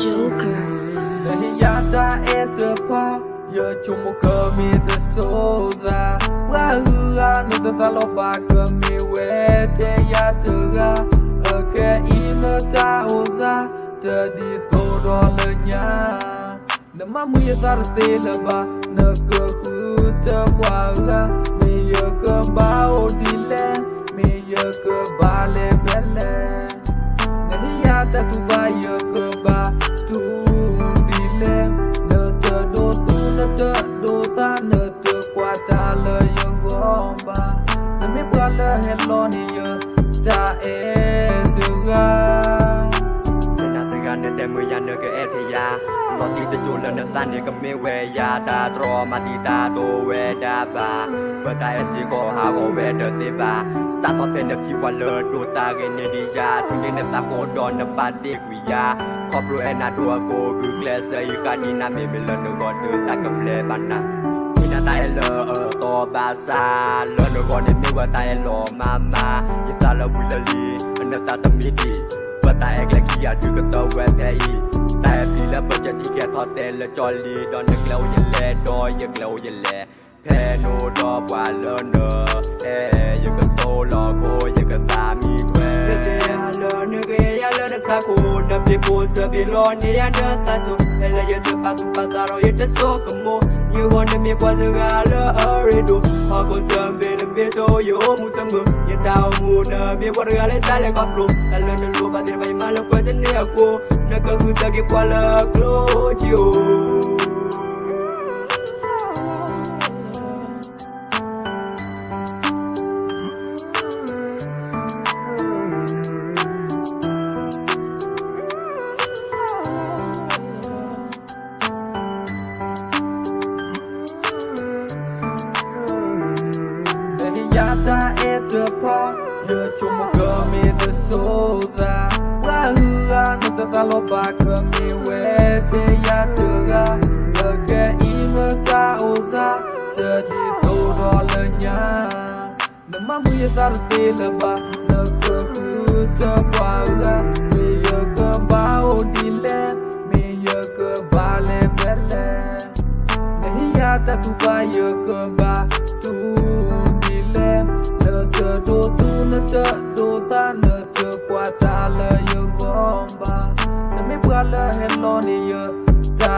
Joker. Yata etapa ya cuma kami tersoza wahua nita salopa kami wete ya tera ke ina taoza tadi sodolnya nama muya sarse leba nak huta wala me ya ke bao dile me ya ke bale bele nahi yata tu ba ya ke ba tu hello ni yo ta etuga na sega ne te mu ya ne ke etheya lo ti te chu le ne san ne ke me we ya ta tro ma ti ta to we da ba ba ta e si ko ha ko we de te ba sa to te ne pi wa le do ta ge ne di ya tu ne ne ta ko do ne pa de wi ya ko pro e na do ko gu kle se yu ka ni na me me le no go de ta ke ple ba na na ta e le to ba sa le no go ne me wa ta e lo mama yi ta le wi le li ne ta ta mi di ba ta e le ki ya tu ke to we te i ta e pi le ba je ti ke tho te le jo li do ne klo ye le do ye klo ye le pe no do bwa le no ye ke so lo ko ye ke ta mi kwe te le ne ke ya le ta ko de pi ko se bi lo ni ya ne ta so le ye te pa tu pa ta ro ye te so ko mo you want me kwa ga le arido ha ko se be le be to yo mu ta mu ye ta mu na be kwa ga le ta le ka pro ta le ne lo ba de ba ma le kwa te ne ko na ka hu ta ke kwa la klo jo Yata etapa ya cuma kami tersoza wahua nita salopa kami wete ya tera ke ina taoza tadi sodolnya nama muya sarse leba nak huta wala me ya ke bao dile me ya ke bale bele nahi yata tu ba ya ke ba tu do ta ne te kwa ta le yo bomba na me bwa le hello ni yo ta